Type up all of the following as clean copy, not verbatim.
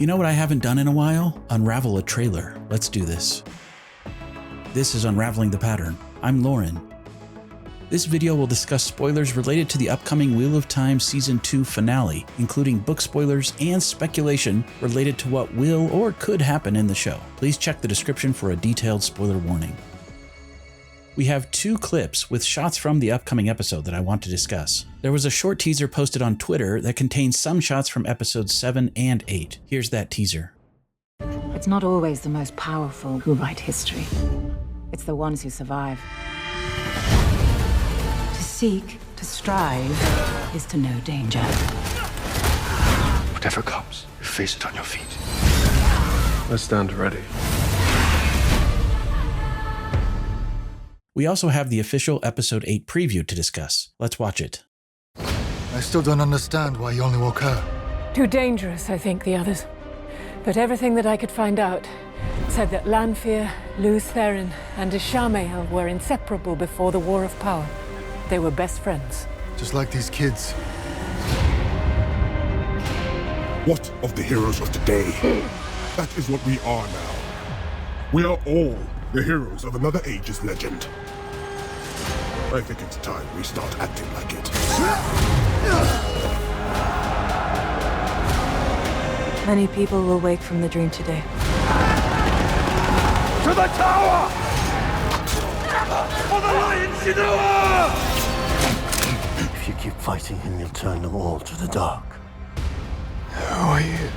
You know what I haven't done in a while? Unravel a trailer. Let's do this. This is Unraveling the Pattern. I'm Lauren. This video will discuss spoilers related to the upcoming Wheel of Time Season 2 finale, including book spoilers and speculation related to what will or could happen in the show. Please check the description for a detailed spoiler warning. We have two clips with shots from the upcoming episode that I want to discuss. There was a short teaser posted on Twitter that contains some shots from episodes 7 and 8. Here's that teaser. It's not always the most powerful who write history. It's the ones who survive. To seek, to strive, is to know danger. Whatever comes, you face it on your feet. Let's stand ready. We also have the official episode 8 preview to discuss. Let's watch it. I still don't understand why you only woke her. Too dangerous, I think, the others. But everything that I could find out said that Lanfear, Luz Therin, and Ishamael were inseparable before the War of Power. They were best friends. Just like these kids. What of the heroes of today? That is what we are now. We are all the heroes of another age's legend. I think it's time we start acting like it. Many people will wake from the dream today. To the tower! For the Lion Shinoa! If you keep fighting him, you'll turn them all to the dark. Who are you?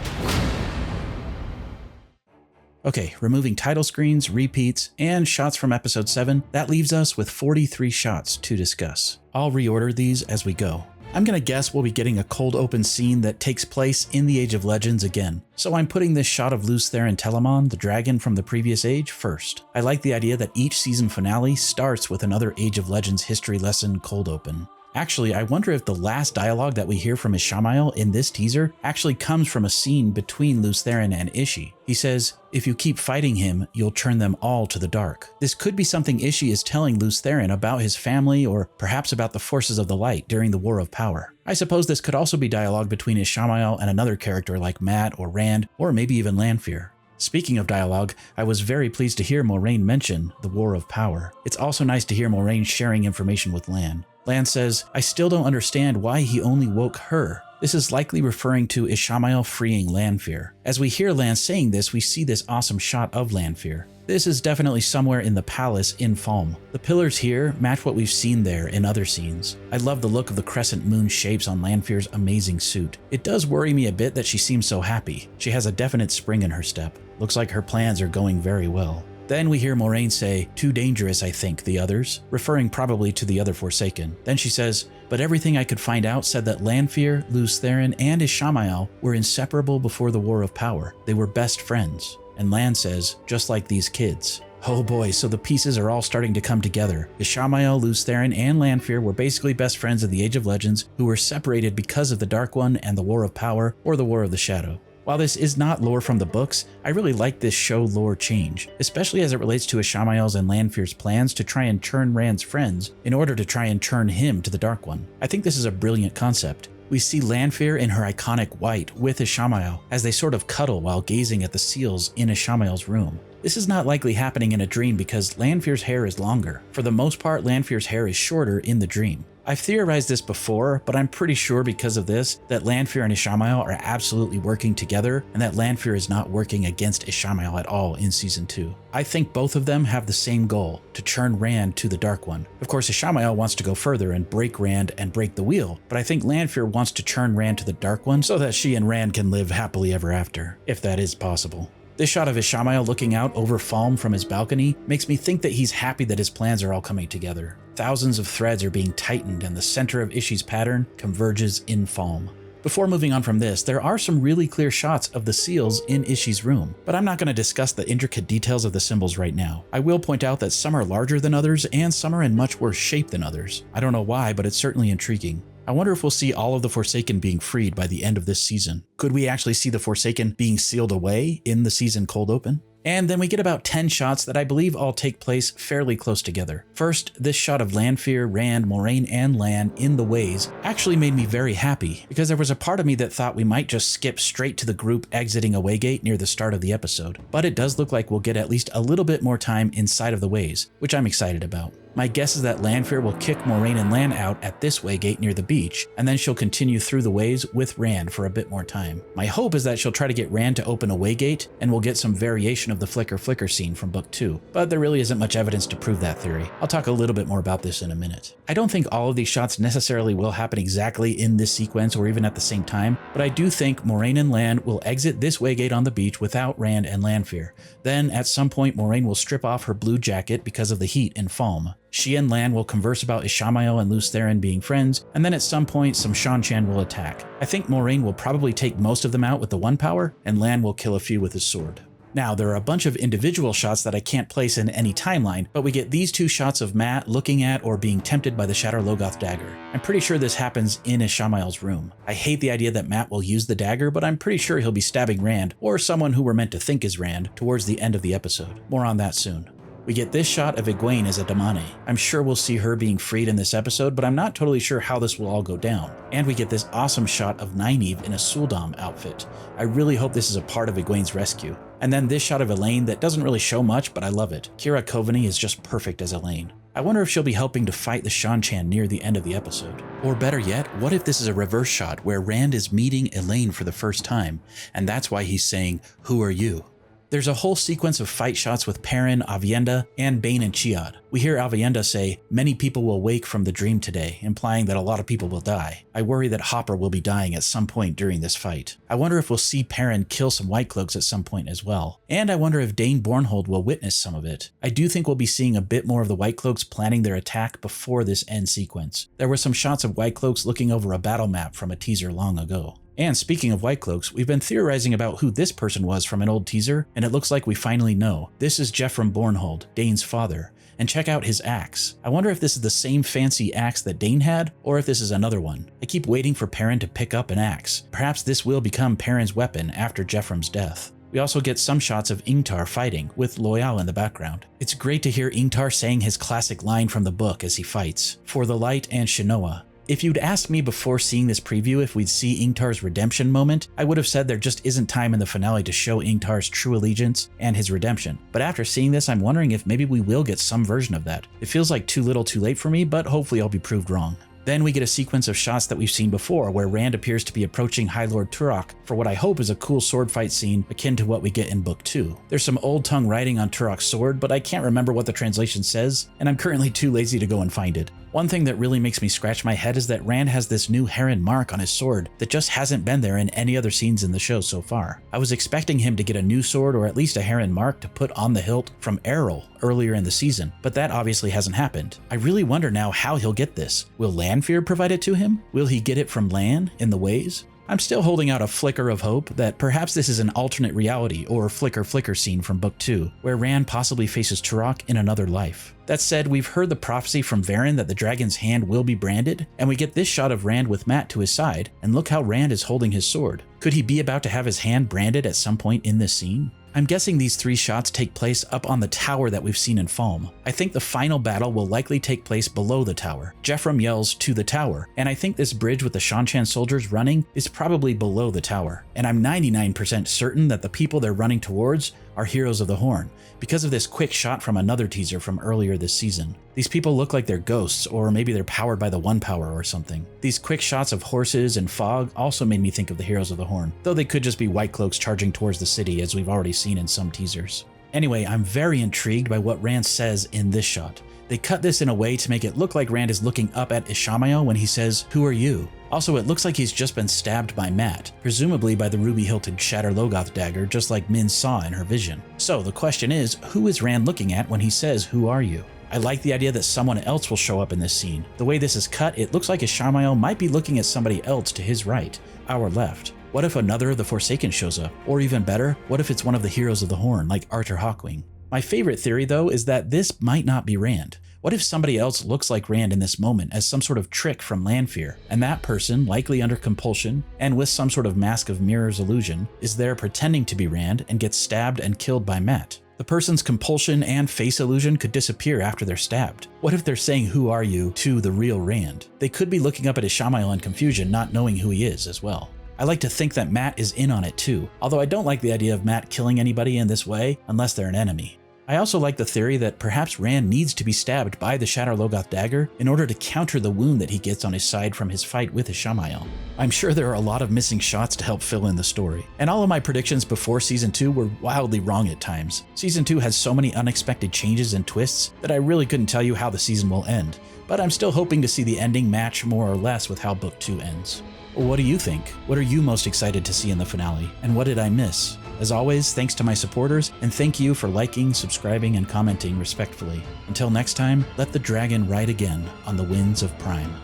Okay, removing title screens, repeats, and shots from episode 7, that leaves us with 43 shots to discuss. I'll reorder these as we go. I'm gonna guess we'll be getting a cold open scene that takes place in the Age of Legends again. So I'm putting this shot of Luz Therin Telamon, the dragon from the previous age, first. I like the idea that each season finale starts with another Age of Legends history lesson cold open. Actually, I wonder if the last dialogue that we hear from Ishamael in this teaser actually comes from a scene between Luz Therin and Ishii. He says, "If you keep fighting him, you'll turn them all to the dark." This could be something Ishii is telling Luz Therin about his family, or perhaps about the forces of the light during the War of Power. I suppose this could also be dialogue between Ishamael and another character like Matt or Rand, or maybe even Lanfear. Speaking of dialogue, I was very pleased to hear Moraine mention the War of Power. It's also nice to hear Moraine sharing information with Lan. Lan says, "I still don't understand why he only woke her." This is likely referring to Ishamael freeing Lanfear. As we hear Lan saying this, we see this awesome shot of Lanfear. This is definitely somewhere in the palace in Falm. The pillars here match what we've seen there in other scenes. I love the look of the crescent moon shapes on Lanfear's amazing suit. It does worry me a bit that she seems so happy. She has a definite spring in her step. Looks like her plans are going very well. Then we hear Moraine say, "Too dangerous, I think, the others," referring probably to the other Forsaken. Then she says, "But everything I could find out said that Lanfear, Luz Therin, and Ishamael were inseparable before the War of Power. They were best friends." And Lan says, "Just like these kids." Oh boy, so the pieces are all starting to come together. Ishamael, Luz Therin, and Lanfear were basically best friends in the Age of Legends who were separated because of the Dark One and the War of Power, or the War of the Shadow. While this is not lore from the books, I really like this show lore change, especially as it relates to Ishamael's and Lanfear's plans to try and turn Rand's friends in order to try and turn him to the Dark One. I think this is a brilliant concept. We see Lanfear in her iconic white with Ishamael as they sort of cuddle while gazing at the seals in Ishamael's room. This is not likely happening in a dream because Lanfear's hair is longer. For the most part, Lanfear's hair is shorter in the dream. I've theorized this before, but I'm pretty sure because of this that Lanfear and Ishamael are absolutely working together, and that Lanfear is not working against Ishamael at all in Season 2. I think both of them have the same goal, to turn Rand to the Dark One. Of course, Ishamael wants to go further and break Rand and break the wheel, but I think Lanfear wants to turn Rand to the Dark One so that she and Rand can live happily ever after, if that is possible. This shot of Ishamael looking out over Falm from his balcony makes me think that he's happy that his plans are all coming together. Thousands of threads are being tightened and the center of Ishii's pattern converges in Falm. Before moving on from this, there are some really clear shots of the seals in Ishii's room, but I'm not going to discuss the intricate details of the symbols right now. I will point out that some are larger than others and some are in much worse shape than others. I don't know why, but it's certainly intriguing. I wonder if we'll see all of the Forsaken being freed by the end of this season. Could we actually see the Forsaken being sealed away in the season cold open? And then we get about 10 shots that I believe all take place fairly close together. First, this shot of Lanfear, Rand, Moiraine, and Lan in the ways actually made me very happy, because there was a part of me that thought we might just skip straight to the group exiting a waygate near the start of the episode. But it does look like we'll get at least a little bit more time inside of the ways, which I'm excited about. My guess is that Lanfear will kick Moiraine and Lan out at this waygate near the beach, and then she'll continue through the ways with Rand for a bit more time. My hope is that she'll try to get Rand to open a waygate, and we'll get some variation of the flicker scene from book 2, but there really isn't much evidence to prove that theory. I'll talk a little bit more about this in a minute. I don't think all of these shots necessarily will happen exactly in this sequence or even at the same time, but I do think Moiraine and Lan will exit this waygate on the beach without Rand and Lanfear. Then, at some point, Moiraine will strip off her blue jacket because of the heat in Falme. She and Lan will converse about Ishamael and Lews Therin being friends, and then at some point some Shan-Chan will attack. I think Moiraine will probably take most of them out with the one power, and Lan will kill a few with his sword. Now, there are a bunch of individual shots that I can't place in any timeline, but we get these 2 shots of Mat looking at or being tempted by the Shatter Logoth dagger. I'm pretty sure this happens in Ishamael's room. I hate the idea that Mat will use the dagger, but I'm pretty sure he'll be stabbing Rand, or someone who we're meant to think is Rand, towards the end of the episode. More on that soon. We get this shot of Egwene as a Damane. I'm sure we'll see her being freed in this episode, but I'm not totally sure how this will all go down. And we get this awesome shot of Nynaeve in a sul'dam outfit. I really hope this is a part of Egwene's rescue. And then this shot of Elaine that doesn't really show much, but I love it. Kira Coveney is just perfect as Elaine. I wonder if she'll be helping to fight the Shan-Chan near the end of the episode. Or better yet, what if this is a reverse shot where Rand is meeting Elaine for the first time, and that's why he's saying, "Who are you?" There's a whole sequence of fight shots with Perrin, Aviendha, and Bane and Chiad. We hear Aviendha say, "Many people will wake from the dream today," implying that a lot of people will die. I worry that Hopper will be dying at some point during this fight. I wonder if we'll see Perrin kill some White Cloaks at some point as well. And I wonder if Dane Bornhold will witness some of it. I do think we'll be seeing a bit more of the White Cloaks planning their attack before this end sequence. There were some shots of White Cloaks looking over a battle map from a teaser long ago. And speaking of White Cloaks, we've been theorizing about who this person was from an old teaser, and it looks like we finally know. This is Jeffrem Bornhold, Dane's father. And check out his axe. I wonder if this is the same fancy axe that Dane had, or if this is another one. I keep waiting for Perrin to pick up an axe. Perhaps this will become Perrin's weapon after Jeffrem's death. We also get some shots of Ingtar fighting, with Loial in the background. It's great to hear Ingtar saying his classic line from the book as he fights, "For the light and Shinoa." If you'd asked me before seeing this preview if we'd see Ingtar's redemption moment, I would have said there just isn't time in the finale to show Ingtar's true allegiance and his redemption. But after seeing this, I'm wondering if maybe we will get some version of that. It feels like too little too late for me, but hopefully I'll be proved wrong. Then we get a sequence of shots that we've seen before, where Rand appears to be approaching High Lord Turok for what I hope is a cool sword fight scene akin to what we get in Book 2. There's some old tongue writing on Turok's sword, but I can't remember what the translation says, and I'm currently too lazy to go and find it. One thing that really makes me scratch my head is that Rand has this new heron mark on his sword that just hasn't been there in any other scenes in the show so far. I was expecting him to get a new sword or at least a heron mark to put on the hilt from Errol earlier in the season, but that obviously hasn't happened. I really wonder now how he'll get this. Will Lanfear provide it to him? Will he get it from Lan in the ways? I'm still holding out a flicker of hope that perhaps this is an alternate reality or flicker scene from Book 2, where Rand possibly faces Turok in another life. That said, we've heard the prophecy from Varen that the dragon's hand will be branded, and we get this shot of Rand with Mat to his side, and look how Rand is holding his sword. Could he be about to have his hand branded at some point in this scene? I'm guessing these 3 shots take place up on the tower that we've seen in Falme. I think the final battle will likely take place below the tower. Jeffrem yells to the tower, and I think this bridge with the Shan-Chan soldiers running is probably below the tower. And I'm 99% certain that the people they're running towards are Heroes of the Horn, because of this quick shot from another teaser from earlier this season. These people look like they're ghosts, or maybe they're powered by the One Power or something. These quick shots of horses and fog also made me think of the Heroes of the Horn, though they could just be White Cloaks charging towards the city as we've already seen in some teasers. Anyway, I'm very intrigued by what Rand says in this shot. They cut this in a way to make it look like Rand is looking up at Ishamael when he says, "Who are you?" Also, it looks like he's just been stabbed by Mat, presumably by the ruby-hilted Shatter Logoth dagger, just like Min saw in her vision. So the question is, who is Rand looking at when he says, "Who are you?" I like the idea that someone else will show up in this scene. The way this is cut, it looks like Ishamael might be looking at somebody else to his right, our left. What if another of the Forsaken shows up? Or even better, what if it's one of the Heroes of the Horn, like Arthur Hawkwing? My favorite theory, though, is that this might not be Rand. What if somebody else looks like Rand in this moment as some sort of trick from Lanfear, and that person, likely under compulsion and with some sort of mask of mirror's illusion, is there pretending to be Rand and gets stabbed and killed by Mat? The person's compulsion and face illusion could disappear after they're stabbed. What if they're saying "Who are you?" to the real Rand? They could be looking up at Ishamael in confusion, not knowing who he is as well. I like to think that Mat is in on it too, although I don't like the idea of Mat killing anybody in this way unless they're an enemy. I also like the theory that perhaps Rand needs to be stabbed by the Shatter Logoth dagger in order to counter the wound that he gets on his side from his fight with Ishamael. I'm sure there are a lot of missing shots to help fill in the story. And all of my predictions before Season 2 were wildly wrong at times. Season 2 has so many unexpected changes and twists that I really couldn't tell you how the season will end. But I'm still hoping to see the ending match more or less with how Book 2 ends. What do you think? What are you most excited to see in the finale? And what did I miss? As always, thanks to my supporters, and thank you for liking, subscribing, and commenting respectfully. Until next time, let the dragon ride again on the winds of Prime.